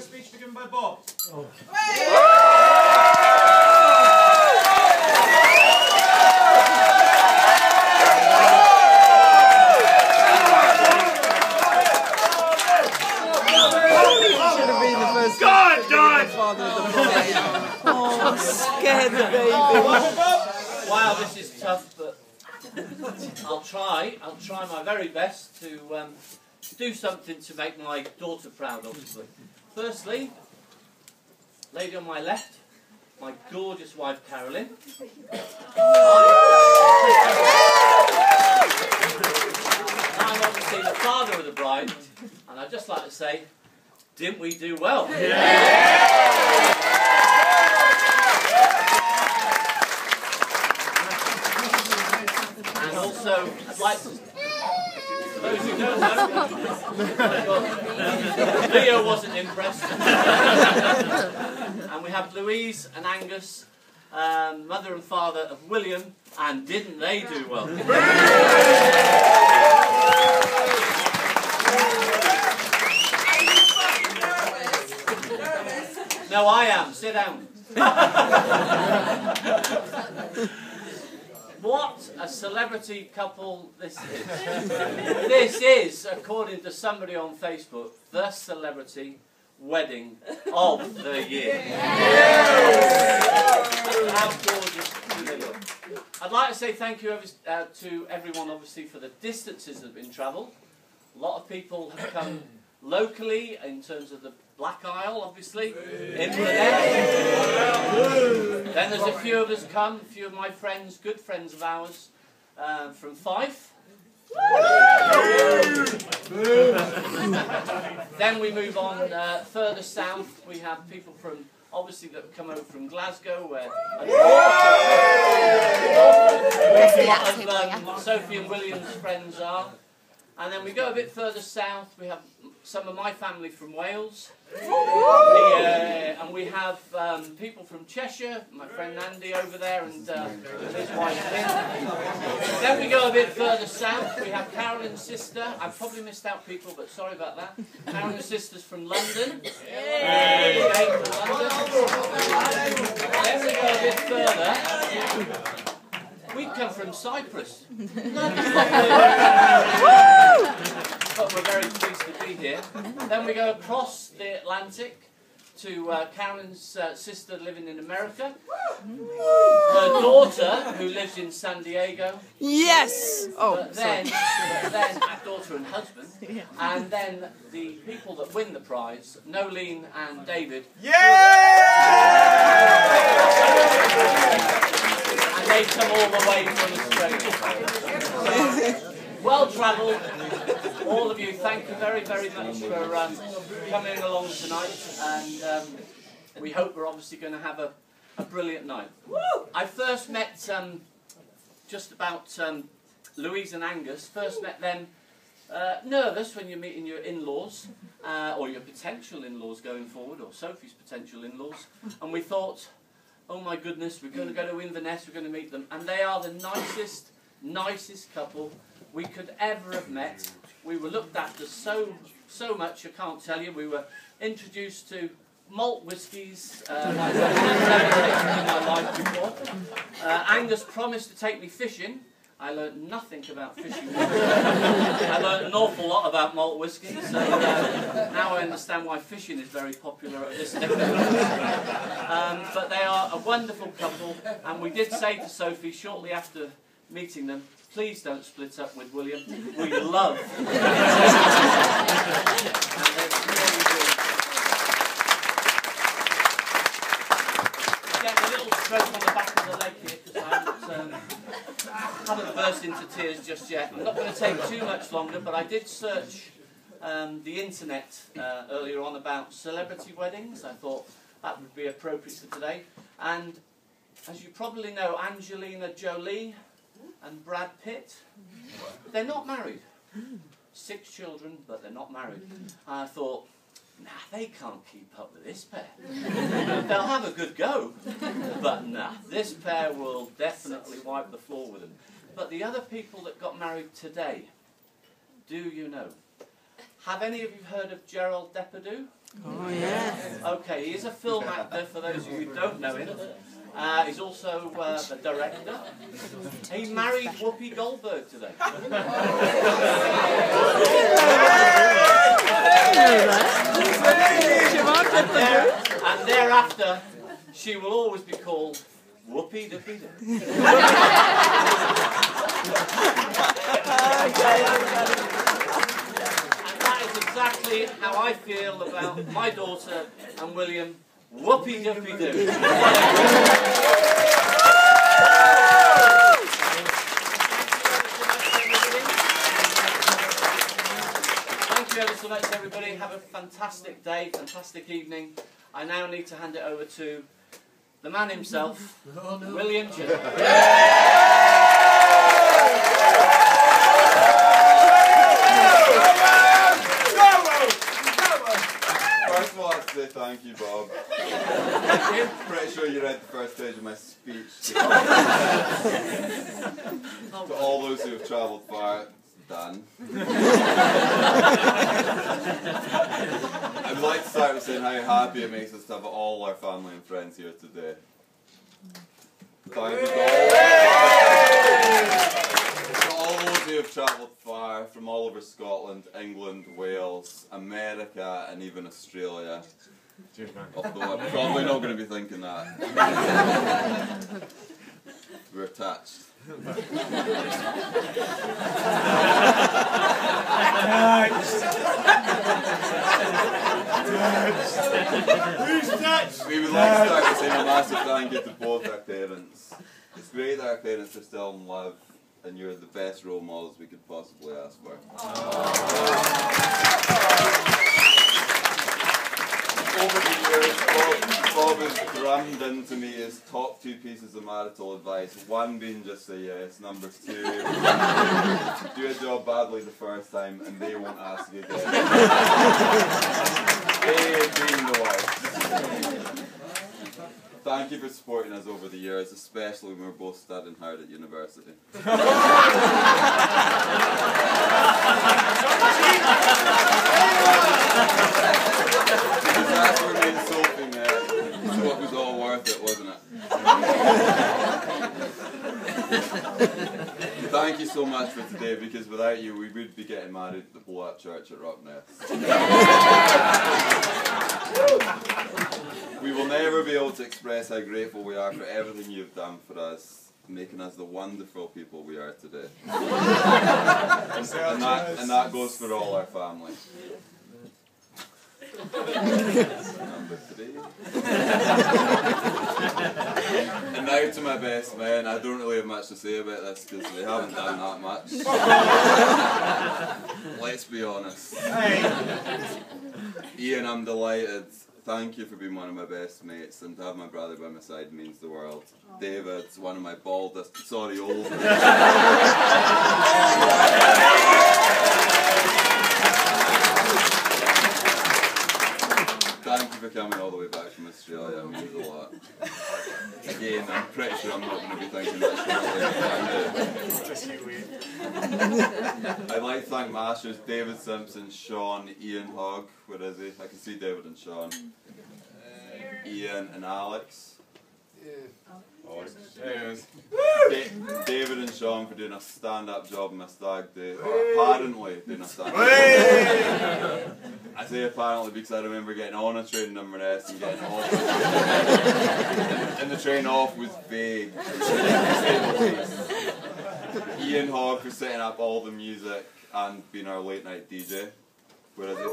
first speech to be given by Bob. Oh. Oh, scared the baby. Wow, this is tough, but I'll try my very best to do something to make my daughter proud, obviously. Firstly, lady on my left, my gorgeous wife, Carolyn. I'm obviously the father of the bride, and I'd just like to say, didn't we do well? And also, I'd like to, for those who don't know, Leo wasn't impressed. And we have Louise and Angus, mother and father of William, and didn't they do well? No, I am. Sit down. What a celebrity couple this is. This is, according to somebody on Facebook, the celebrity wedding of the year. How gorgeous do they look? I'd like to say thank you to everyone, obviously, for the distances that have been travelled. A lot of people have come locally, in terms of the Black Isle, obviously, Inverness. Then there's a few of us come, a few of my friends, good friends of ours, from Fife. Then we move on further south. We have people from, obviously, that come over from Glasgow, where a lot of Sophie and William's friends are. And then we go a bit further south. We have some of my family from Wales. And we have people from Cheshire, my friend Andy over there, and his wife Lynn. Then we go a bit further south. We have Carolyn's sister. I've probably missed out people, but sorry about that. Carolyn's sister's from London. Then we go a bit further. We come from Cyprus. But we're very pleased to be here. Then we go across the Atlantic to Carolyn's sister living in America. Her daughter, who lives in San Diego. Yes! Oh, but then daughter and husband. And then the people that win the prize, Nolene and David. And they come all the way from Australia. Well travelled. All of you, thank you very, very much for coming along tonight. And we hope we're obviously going to have a brilliant night. I first met just about Louise and Angus. First met them nervous when you're meeting your in-laws, or your potential in-laws going forward, or Sophie's potential in-laws. And we thought, oh my goodness, we're going to go to Inverness, we're going to meet them. And they are the nicest couple we could ever have met. We were looked after so much, I can't tell you. We were introduced to malt whiskies I've never tasted in my life before. Angus promised to take me fishing. I learned nothing about fishing. I learned an awful lot about malt whisky, so now I understand why fishing is very popular at this level. But they are a wonderful couple, and we did say to Sophie shortly after meeting them, please don't split up with William. We love Getting a little stroke on the back of the leg here because I haven't burst into tears just yet. I'm not going to take too much longer, but I did search the internet earlier on about celebrity weddings. I thought that would be appropriate for today. And as you probably know, Angelina Jolie and Brad Pitt, they're not married. 6 children, but they're not married. And I thought, nah, they can't keep up with this pair. They'll have a good go, but nah, this pair will definitely wipe the floor with them. But the other people that got married today, do you know? Have any of you heard of Gerald Depardieu? Oh, yes. Okay, he is a film actor, for those of you who don't know him. He's also a director. He married Whoopi Goldberg today. And thereafter, she will always be called Whoopi Dippy Dip. And that is exactly how I feel about my daughter and William. Whoopi Dippy Dip. Thank you ever so much, everybody. Have a fantastic day, fantastic evening. I now need to hand it over to the man himself, William Jones. First of all, I have to say thank you, Bob. I'm pretty sure you read the first page of my speech. To all those who have travelled far, Dan. I'd like to start with saying how happy it makes us to have all our family and friends here today. Thank you to all those who have travelled far from all over Scotland, England, Wales, America and even Australia. Cheers, man. Although I'm probably not going to be thinking that. We're attached. We would like to start by saying a massive thank you to both our parents. It's great that our parents are still in love, and you're the best role models we could possibly ask for. Over the years, Bob has rammed into me his top 2 pieces of marital advice. One being just say yes, number 2, do a job badly the first time and they won't ask you again. A being the wife. Thank you for supporting us over the years, especially when we were both studying hard at university. That's where me and Sophie met, so it was all worth it, wasn't it? Thank you so much for today, because without you we would be getting married at the blow-up church at Rockness. We will never be able to express how grateful we are for everything you've done for us, making us the wonderful people we are today. and that goes for all our family. Number 3. And now to my best man. I don't really have much to say about this because they haven't done that much. Let's be honest. Ian, I'm delighted. Thank you for being one of my best mates, and to have my brother by my side means the world. David's one of my oldest. Thank you for coming all the way back from Australia, it means a lot. Again, I'm pretty sure I'm not going to be thinking that shortly. I'd like to thank Masters, David Simpson, Sean, Ian Hogg, where is he? I can see David and Sean. Ian and Alex. David and Sean for doing a stand-up job in my stag do, or apparently doing a stand-up job. I say apparently because I remember getting on a train in Inverness and getting off, and the train off was vague. Ian Hogg for setting up all the music and being our late night DJ. Where is he?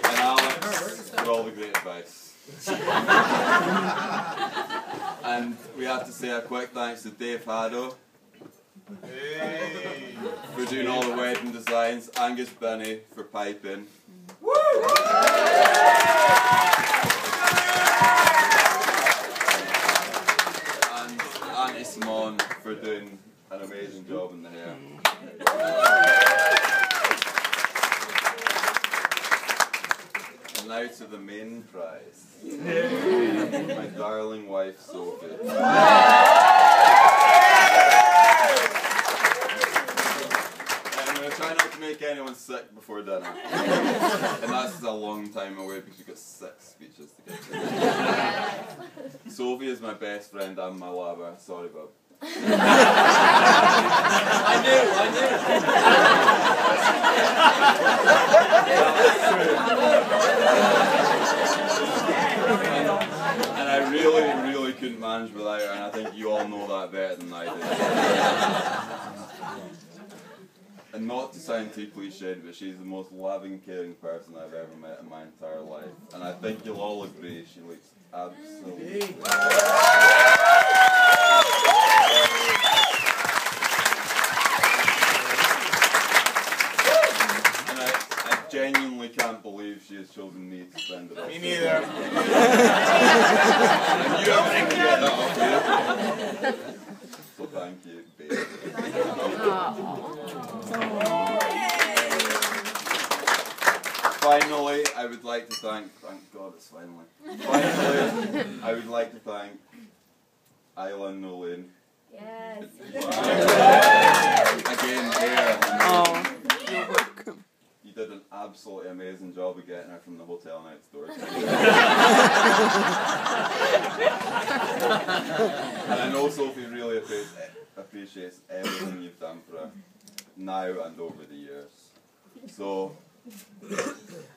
And Alex for all the great advice. And we have to say a quick thanks to Dave Haddo for doing all the wedding designs, Angus Binney for piping, and Auntie Simone for doing an amazing job in the hair. And now to the main prize. My darling wife, Sophie. I'm going to try not to make make anyone sick before dinner. And that's a long time away because you've got 6 speeches to get through. Sophie is my best friend and my lover. Sorry, Bob. I knew. And I really couldn't manage without her, and I think you all know that better than I do. And not to sound too cliched, but she's the most loving, caring person I've ever met in my entire life. And I think you'll all agree, she looks absolutely... I genuinely can't believe she has chosen me to spend the rest of the day. Me neither. And you haven't get that off here. So thank you, babe. Finally, I would like to thank God it's finally. Finally, I would like to thank Isla and Louise. Yes. Again, there. Oh, you're welcome. You did an absolutely amazing job of getting her from the hotel next door. And I know Sophie really appreciates everything you've done for her, now and over the years. So,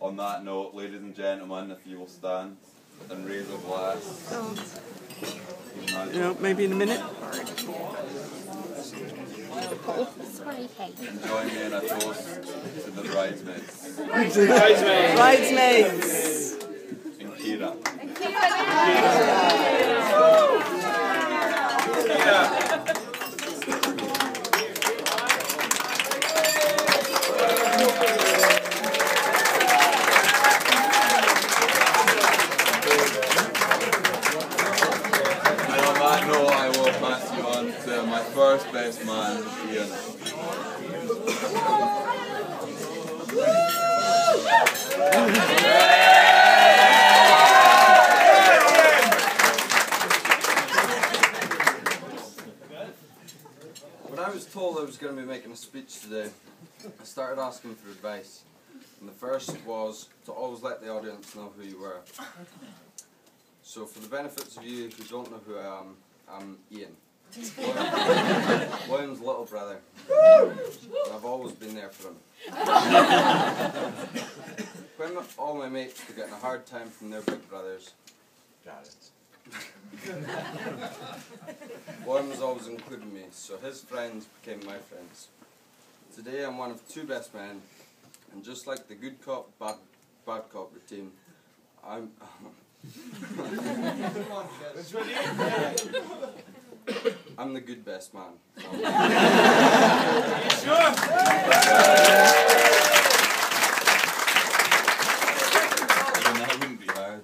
on that note, ladies and gentlemen, if you will stand and raise a glass. You know, maybe in a minute. Sorry, Kate. And join me in a toast to the bridesmaids. Bridesmaids. And Kira. And on that note, I will pass you on to my first best man, Ian. When I was told I was going to be making a speech today, I started asking for advice. And the first was to always let the audience know who you were. So for the benefits of you who don't know who I am, I'm Ian. William's little brother. And I've always been there for him. When all my mates were getting a hard time from their big brothers, William was always including me, so his friends became my friends. Today I'm one of 2 best men, and just like the good cop, bad cop routine, I'm I'm the good best man. Sure. Even that wouldn't be hard.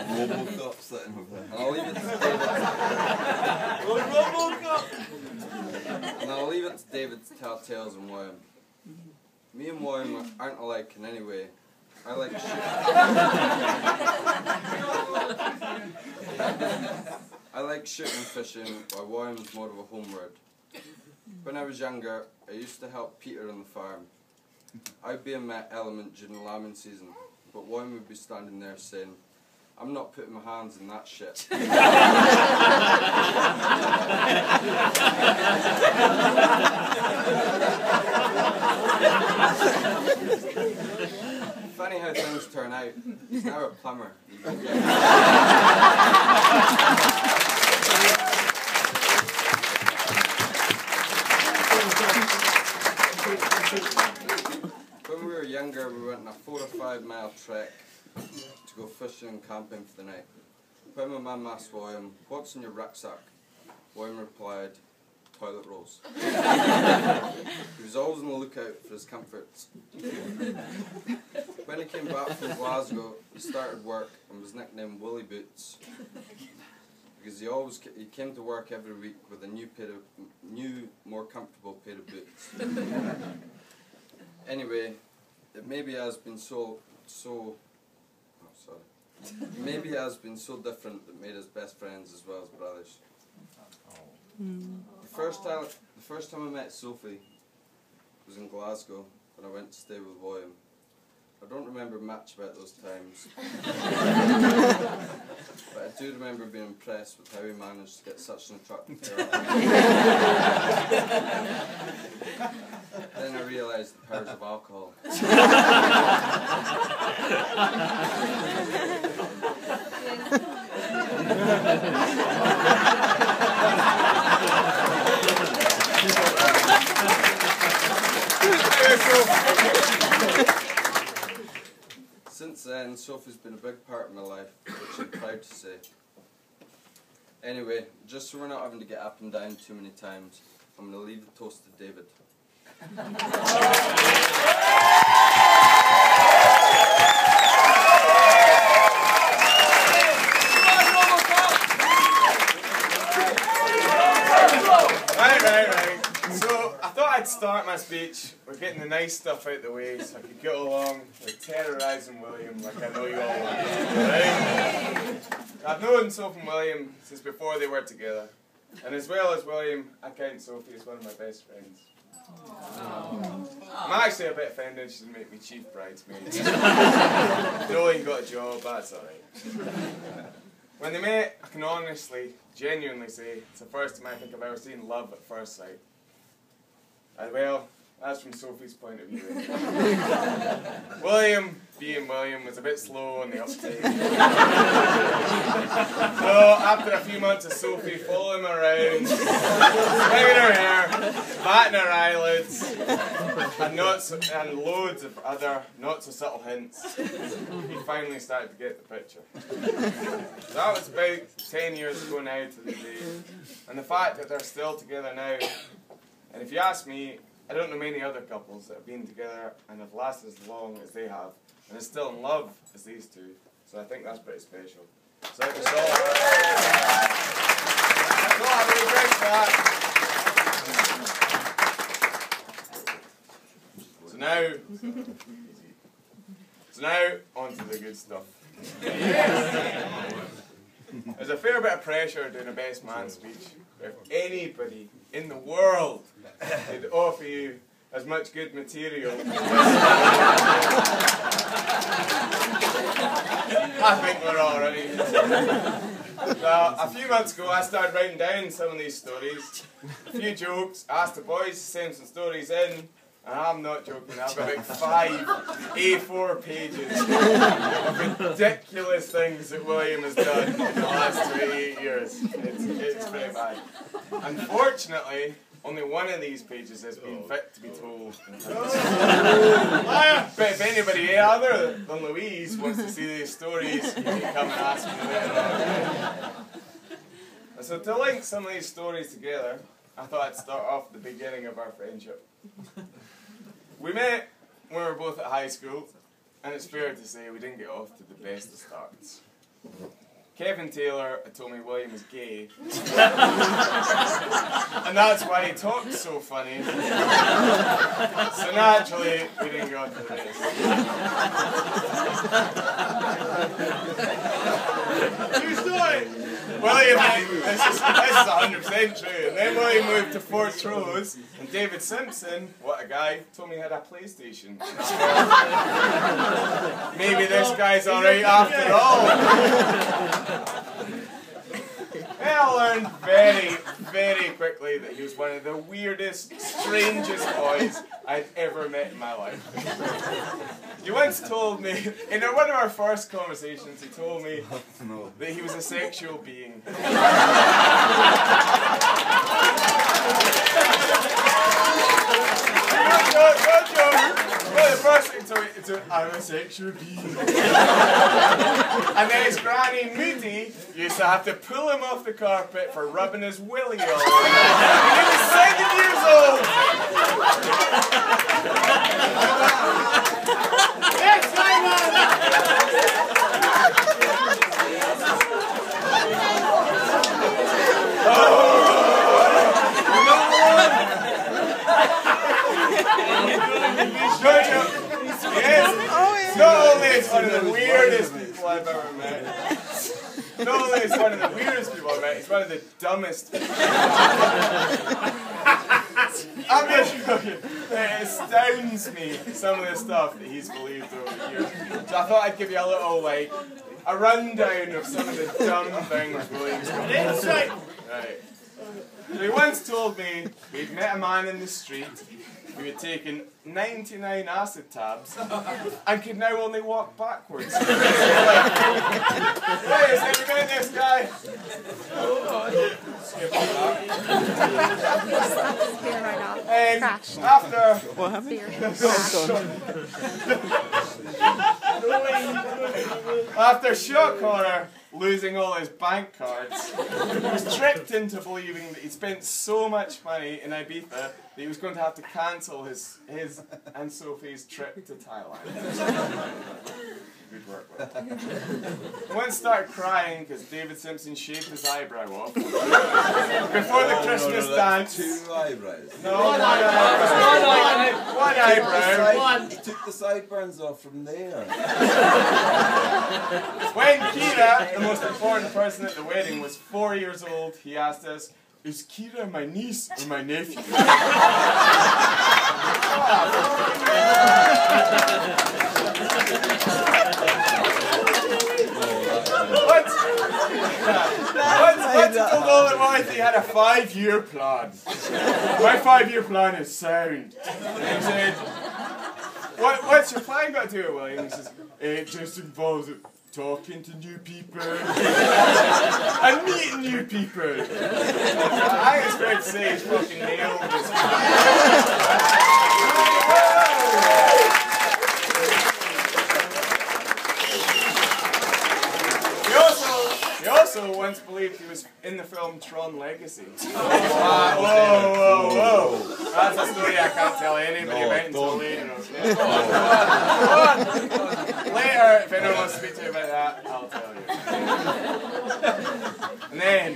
Robocop sitting over there. And I'll leave it to David. And I'll leave it to David to tell tales on William. Me and William aren't alike in any way. I like shooting and fishing, while William's more of a homeward. When I was younger, I used to help Peter on the farm. I'd be in my element during lambing season, but William would be standing there saying, "I'm not putting my hands in that shit." Funny how things turn out. He's now a plumber. When we were younger, we went on a 4 or 5 mile trek to go fishing and camping for the night. When my mum asked William, "What's in your rucksack?" William replied, "Toilet rolls." He was always on the lookout for his comforts. When he came back from Glasgow, he started work and was nicknamed Willie Boots, because he came to work every week with a new, more comfortable pair of boots. Anyway, it maybe has been maybe has been so different that made us best friends as well as brothers. The first time I met Sophie was in Glasgow when I went to stay with William. I don't remember much about those times, but I do remember being impressed with how he managed to get such an attractive girl. Then I realised the powers of alcohol. Since then, Sophie's been a big part of my life, which I'm proud to say. Anyway, just so we're not having to get up and down too many times, I'm going to leave the toast to David. Right. So, I thought I'd start my speech with getting the nice stuff out the way so I could get along with terrorising William like I know you all want to do, right? I've known Sophie and William since before they were together. And as well as William, I count Sophie as one of my best friends. I'm actually a bit offended she didn't make me chief bridesmaid. Knowing got a job, that's alright. When they met, I can honestly, genuinely say it's the first time I think I've ever seen love at first sight. Well, that's from Sophie's point of view. William, being William, was a bit slow on the uptake. So after a few months of Sophie following him around, swinging her hair, batting her eyelids, and loads of other not so subtle hints, he finally started to get the picture. So that was about 10 years ago now to the day. And the fact that they're still together now, and if you ask me, I don't know many other couples that have been together and have lasted as long as they have, and are still in love as these two. So I think that's pretty special. So it was all have a drink for that. So now on to the good stuff. There's a fair bit of pressure doing a best man speech. If anybody in the world could offer you as much good material I think we're alright. So, a few months ago I started writing down some of these stories, a few jokes, asked the boys to send some stories in, and I'm not joking, I've got like 5 A4 pages of ridiculous things that William has done in the last 28 years. It's pretty bad. Unfortunately, only one of these pages has been fit to be told. But if anybody other than Louise wants to see these stories, you can come and ask me later. So to link some of these stories together, I thought I'd start off at the beginning of our friendship. We met when we were both at high school, and it's fair to say we didn't get off to the best of starts. Kevin Taylor had told me William was gay, and that's why he talked so funny. So naturally, we didn't go off to the best. True story! William, this is 100% true. And then William moved to Fortrose, and David Simpson, what a guy, told me he had a PlayStation. Maybe this guy's alright after all. And I learned very, very quickly that he was one of the weirdest, strangest boys I'd ever met in my life. He once told me, in one of our first conversations, he told me that he was a sexual being. Well, the first thing he told me, I'm a sexual being. And then his granny Moody used to have to pull him off the carpet for rubbing his willy all over. And he was 7 years old! Yes, my man! Yes. Not only is one of the weirdest people I've ever met, not only is he one of the weirdest people I've met, he's one of the dumbest people. I'm just joking. It astounds me, some of the stuff that he's believed over the years. So I thought I'd give you a little, like, a rundown of some of the dumb things William's done. Right. So he once told me he'd met a man in the street who had taken 99 acid tabs and could now only walk backwards. Hey, have you met this guy? After What happened? After shock horror losing all his bank cards, he was tricked into believing that he'd spent so much money in Ibiza that he was going to have to cancel his and Sophie's trip to Thailand. Good work, Will. I once started crying because David Simpson shaved his eyebrow off before the Christmas dance. 2 eyebrows. No, one eyebrow. He took the sideburns off from there. When Kira, the most important person at the wedding, was 4 years old, he asked us, "Is Kira my niece or my nephew?" Once he told all the boys he had a 5-year plan. My 5-year plan is sound. And he said, what's your plan got to do with William? He says, it just involves talking to new people and meeting new people. I think it's fair to say he's fucking nailed this. He also once believed he was in the film Tron Legacy. Whoa. That's a story I can't tell anybody about until later. Okay? Later, if anyone wants to speak to me about that, I'll tell you. And then,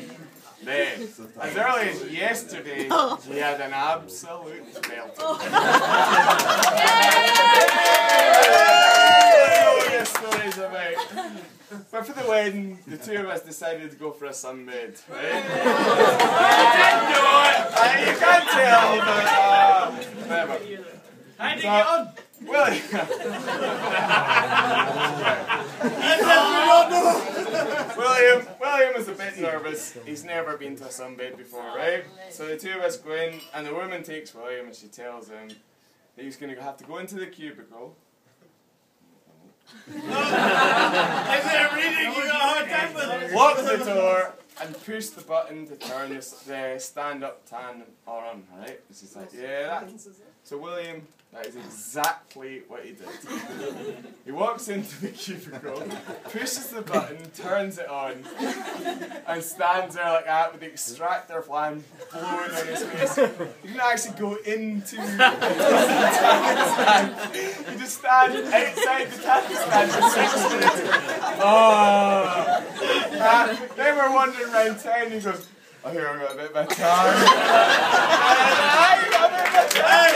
as early as yesterday, he had an absolute belter. Stories about. But for the wedding, the two of us decided to go for a sunbed, right? You can't tell, but whatever. How did you get on? William is a bit nervous. He's never been to a sunbed before, right? So the two of us go in, and the woman takes William and she tells him that he's going to have to go into the cubicle. Lock the door and push the button to turn the stand-up tan on, right? It's just like, yeah, so William, that is exactly what he did. He walks into the cubicle, pushes the button, turns it on, and stands there like that with the extractor fan blowing on his face. He didn't actually go into the tanning stand. He just stands outside the tanning stand for 6 minutes. They were wandering around town and he goes, I hear I got a bit of a tan. You got a bit of a tan.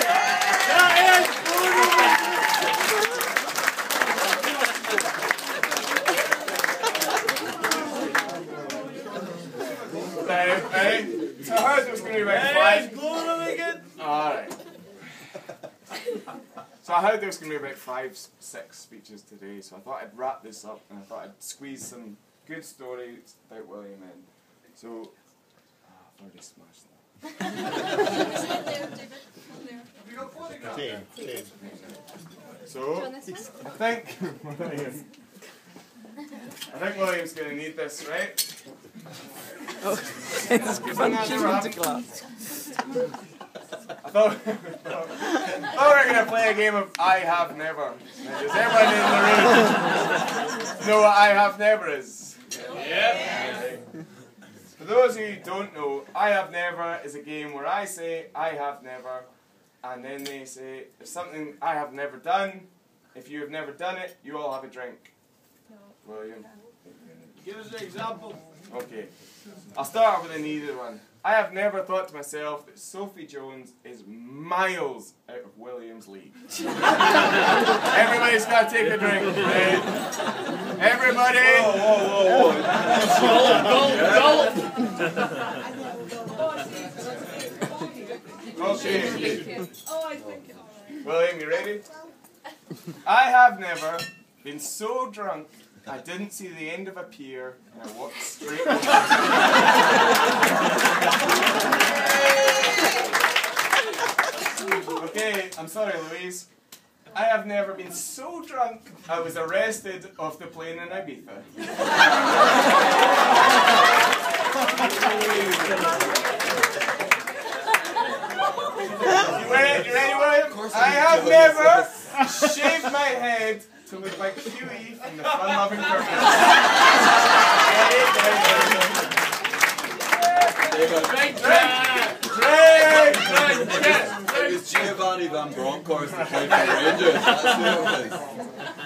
Right. So I heard there was going to be about 5. Alright. So I heard there was going to be about 5, 6 speeches today, so I thought I'd wrap this up and I thought I'd squeeze some good stories about William in. So, I've already smashed that. So, I think William's going to need this, right? Oh, it's punching into glass. I thought we were going to play a game of I Have Never. Does everyone in the room know what I Have Never is? Yeah. For those of you who don't know, I Have Never is a game where I say I have never, and then they say if something I have never done, if you have never done it, you all have a drink. No. William? Give us an example. Okay. I'll start off with an easy one. I have never thought to myself that Sophie Jones is miles out of William's league. Everybody's got to take a drink, right? Everybody! Whoa. Okay. William, you ready? I have never been so drunk I didn't see the end of a pier and I walked straight over. Okay, I'm sorry, Louise. I have never been so drunk I was arrested off the plane in Ibiza. You ready, William? I have never shaved my head to look like Huey from the Fun-Loving Purpose. It was Giovanni Van Bronckhorst, the County Rangers. That's who it was.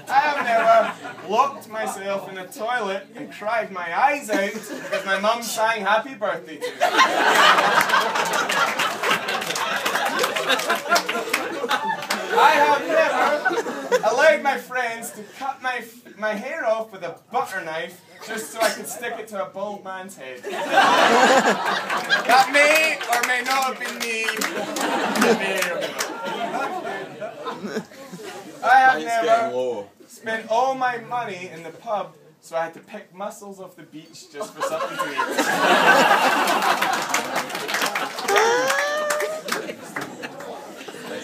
I have never locked myself in a toilet and cried my eyes out because my mum sang happy birthday to me. I have never allowed my friends to cut my hair off with a butter knife just so I could stick it to a bald man's head. That may or may not have been me. I have never spent all my money in the pub, so I had to pick mussels off the beach just for something to eat.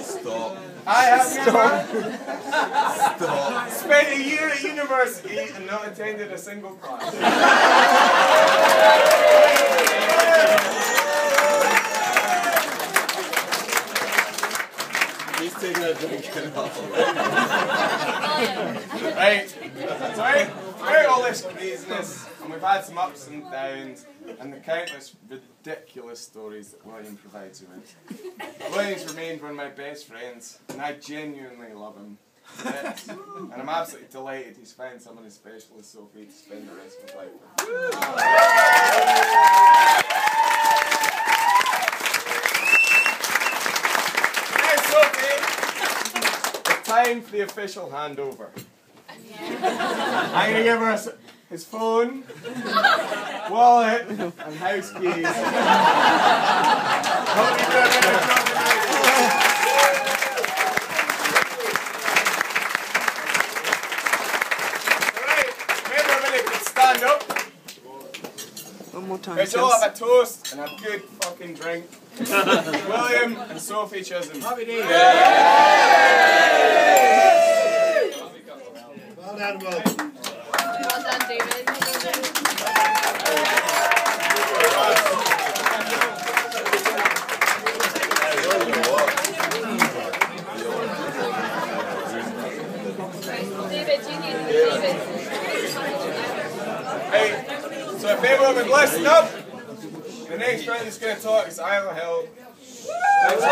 Stop. I have never spent a year at university and not attended a single class. He's taking a drink and all. Right. So we're all this craziness, and we've had some ups and downs, and the countless ridiculous stories that William provides me with. William's remained one of my best friends, and I genuinely love him. Yes. And I'm absolutely delighted he's found someone as special as Sophie to spend the rest of his life with. Now, Sophie, it's time for the official handover. I'm going to give her his phone, wallet, and house keys. Hope you do a bit of Alright, maybe everybody can stand up. One more time. Let's all have a toast and a good fucking drink. William and Sophie Chisholm. Happy days. Well done, Will. Well done, David. David, you need David. Hey, so if everyone would listen up, the next round that's going to talk is Isla Hill. Thanks all.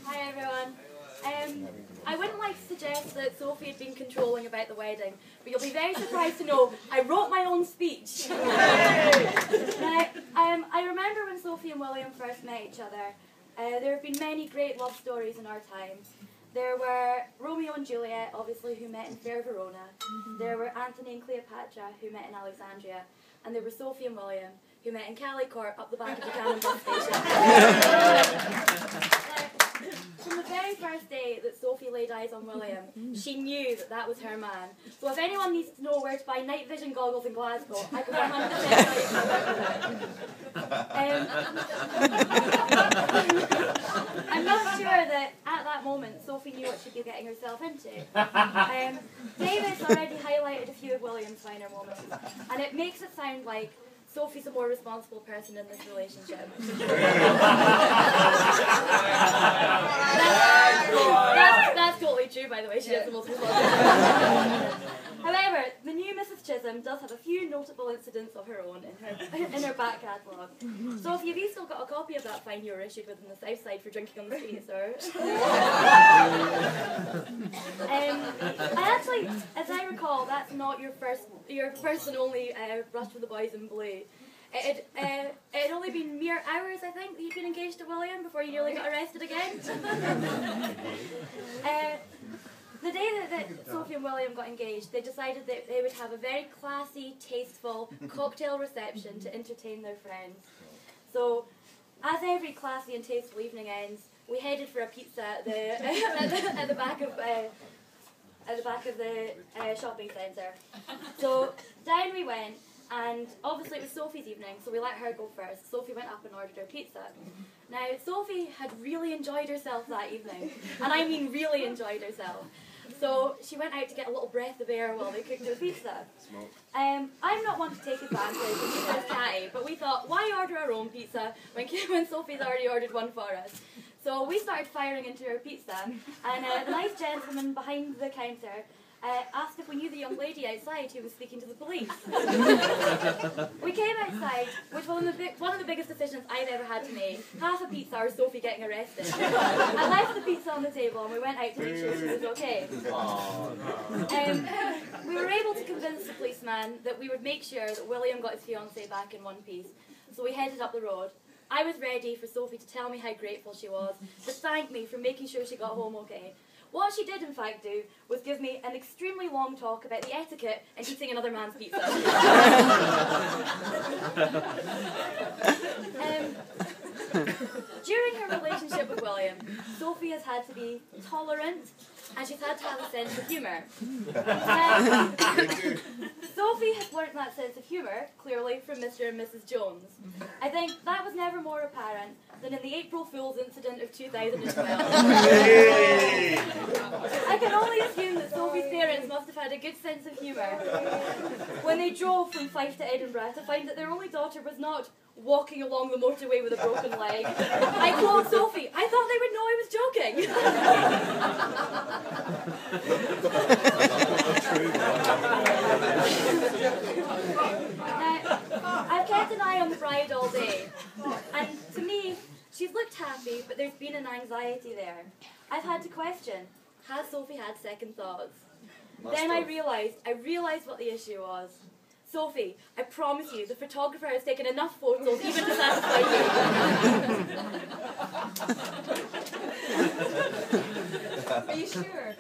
Hi everyone. I wouldn't like to suggest that Sophie had been controlling about the wedding, but you'll be very surprised to know I wrote my own speech. Now, I remember when Sophie and William first met each other. There have been many great love stories in our time. There were Romeo and Juliet, obviously, who met in fair Verona. There were Anthony and Cleopatra, who met in Alexandria. And there were Sophie and William, who met in Calicourt up the back of the Cannon bus station. From the very first day that Sophie laid eyes on William, she knew that that was her man. So if anyone needs to know where to buy night vision goggles in Glasgow, I can 100% I'm not sure that at that moment Sophie knew what she'd be getting herself into. David's already highlighted a few of William's finer moments, and it makes it sound like Sophie's a more responsible person in this relationship. That's totally true, by the way. She is the most responsible. However, the new Mrs. Chisholm does have a few notable incidents of her own in her back catalogue. Sophie, have you still got a copy of that fine you were issued with in the South Side for drinking on the streets, or? I actually, as I recall, that's not your first and only brush with the boys in blue. It had only been mere hours, I think, that you'd been engaged to William before you nearly got arrested again. The day that Sophie and William got engaged, they decided that they would have a very classy, tasteful cocktail reception to entertain their friends. So, as every classy and tasteful evening ends, we headed for a pizza at the back of the shopping centre. So down we went, and obviously it was Sophie's evening, so we let her go first. Sophie went up and ordered her pizza. Now, Sophie had really enjoyed herself that evening, and I mean really enjoyed herself. So she went out to get a little breath of air while they cooked her pizza. I'm not one to take advantage of pizza's catty, but we thought, why order our own pizza when Sophie's already ordered one for us? So we started firing into her pizza, and the nice gentleman behind the counter asked if we knew the young lady outside who was speaking to the police. We came outside, which was one of the biggest decisions I've ever had to make. Half a pizza or Sophie getting arrested. I left the pizza on the table and we went out to make sure she was okay. We were able to convince the policeman that we would make sure that William got his fiancée back in one piece. So we headed up the road. I was ready for Sophie to tell me how grateful she was, to thank me for making sure she got home okay. What she did, in fact, do was give me an extremely long talk about the etiquette in eating another man's pizza. During her relationship with William, Sophie has had to be tolerant, and she's had to have a sense of humour. Sophie has learnt that sense of humour, clearly, from Mr. and Mrs. Jones. I think that was never more apparent than in the April Fool's incident of 2012. I can only assume that Sophie's parents must have had a good sense of humour when they drove from Fife to Edinburgh to find that their only daughter was not walking along the motorway with a broken leg. I told Sophie, I thought they would know I was joking. I've kept an eye on the bride all day, and to me, she's looked happy, but there's been an anxiety there. I've had to question, has Sophie had second thoughts? Then I realised what the issue was. Sophie, I promise you, the photographer has taken enough photos even to satisfy you. Are you sure?